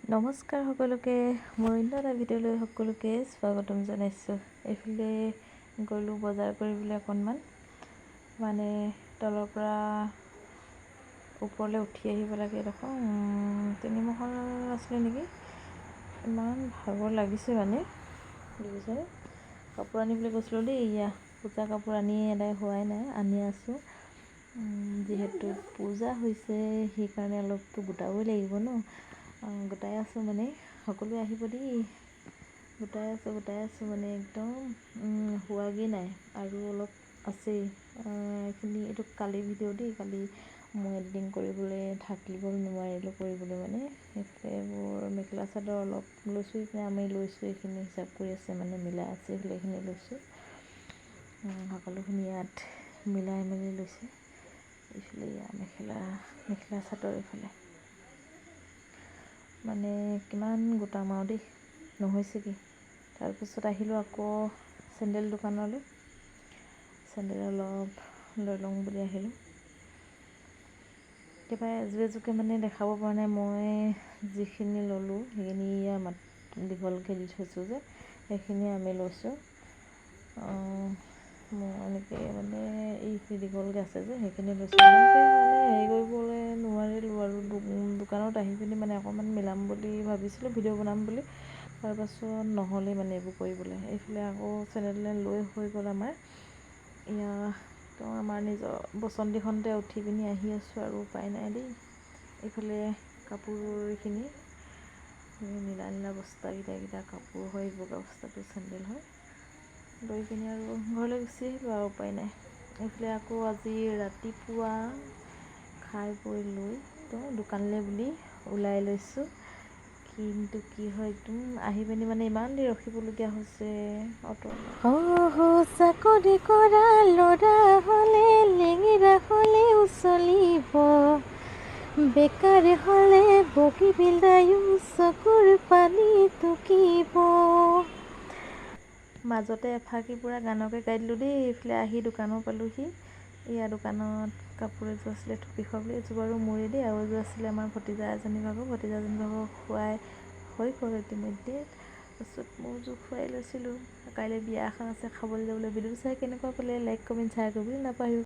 নমস্কাৰ সকলোকে, মোৰ অন্য এটা ভিডিঅ'লৈ সকলোকে স্বাগতম জনাইছোঁ। এইফালে গ'লোঁ বজাৰ কৰিবলৈ অকণমান, মানে তলৰ পৰা ওপৰলৈ উঠি আহিব লাগে। দেখোন 3 মহল আছিলে নেকি, ইমান ভাগৰ লাগিছে মানে। দেখিছে, কাপোৰ আনিবলৈ গৈছিলোঁ দেই। এয়া পূজা কাপোৰ আনি এদাই হোৱাই নাই, আনি আছোঁ। যিহেতু পূজা হৈছে সেইকাৰণে অলপতো গোটাবই লাগিব ন। গোটাই আছোঁ মানে, সকলোৱে আহিব দেই। গোটাই আছোঁ মানে একদম হোৱাগৈ নাই, আৰু অলপ আছেই। এইটো কালি ভিডিঅ' দেই, কালি মই এডিটিং কৰিবলৈ থাকিব নোৱাৰিলোঁ কৰিবলৈ মানে। এইবোৰ মেখেলা চাদৰ অলপ লৈছোঁ, এইখিনি আমি লৈছোঁ, এইখিনি হিচাপ কৰি আছে মানে মিলাই আছে, এইখিনি লৈছোঁ। সকলোখিনি ইয়াত মিলাই মেলি লৈছে। এইফালে মেখেলা চাদৰ এইফালে মানে কিমান গোটাম আৰু দেই, নহৈছেগৈ। তাৰপিছত আহিলোঁ আকৌ চেণ্ডেল দোকানলৈ, চেণ্ডেল অলপ লৈ লওঁ বুলি আহিলোঁ। একেবাৰে এযোৰকে মানে দেখাব পৰা নাই। মই যিখিনি ল'লোঁ সেইখিনি দীঘলকৈ দি থৈছোঁ যে, সেইখিনি আমি লৈছোঁ। মোৰ এনেকৈ মানে এই দীঘলকৈ আছে যে, সেইখিনি লৈছোঁ। ইমানকৈ মানে হেৰি কৰিবলৈ নোৱাৰিলোঁ, আৰু দোকানত আহি পিনি মানে অকণমান মিলাম বুলি ভাবিছিলোঁ, ভিডিঅ' বনাম বুলি। তাৰপাছত নহ'লেই মানে এইবোৰ কৰিবলৈ। এইফালে আকৌ চেণ্ডেল লৈ হৈ গ'ল আমাৰ। এয়া আমাৰ নিজৰ বচন্তিখনতে উঠি পিনি আহি আছোঁ, আৰু উপায় নাই দেই। এইফালে কাপোৰখিনি নীলা বস্তাকেইটা কাপোৰ হয়, বগা বস্তাটো চেণ্ডেল হয়। লৈ পিনি আৰু ঘৰলৈ গুচি আহিলোঁ, আৰু উপায় নাই। এইফালে আকৌ আজি ৰাতিপুৱা খাই বৈ লৈ দোকানলৈ বুলি ওলাই লৈছোঁ। কিন্তু কি হয়, একদম আহি পিনি মানে ইমান দেৰি ৰখিবলগীয়া হৈছে চাকৰি কৰা ল'ৰা হ'লে লেঙেৰা হ'লেও চলিব, বেকাৰ হ'লে বগী বিলায়ো চকুৰ পানী টুকিব। মাজতে এফাকি পূৰা গানকে গাই দিলোঁ দেই। এইফালে আহি দোকানো পালোঁহি। এয়া দোকানত কাপোৰ এযোৰ আছিলে থুপি খোৱা বুলি, এযোৰ বাৰু মোৰে দেই, আৰু এযোৰ আছিলে আমাৰ ভতিজাজনী ভাগৰ খোৱাই হৈ গ'ল ইতিমধ্যে। তাৰপিছত মোৰ যোৰ খুৱাই লৈছিলোঁ। কাইলৈ বিয়া এখন আছে, খাবলৈ যাবলৈ। ভিডিঅ'টো চাই কেনেকুৱা পালে লাইক কমেণ্ট শ্বেয়াৰ কৰিবলৈ নাপাহৰিব।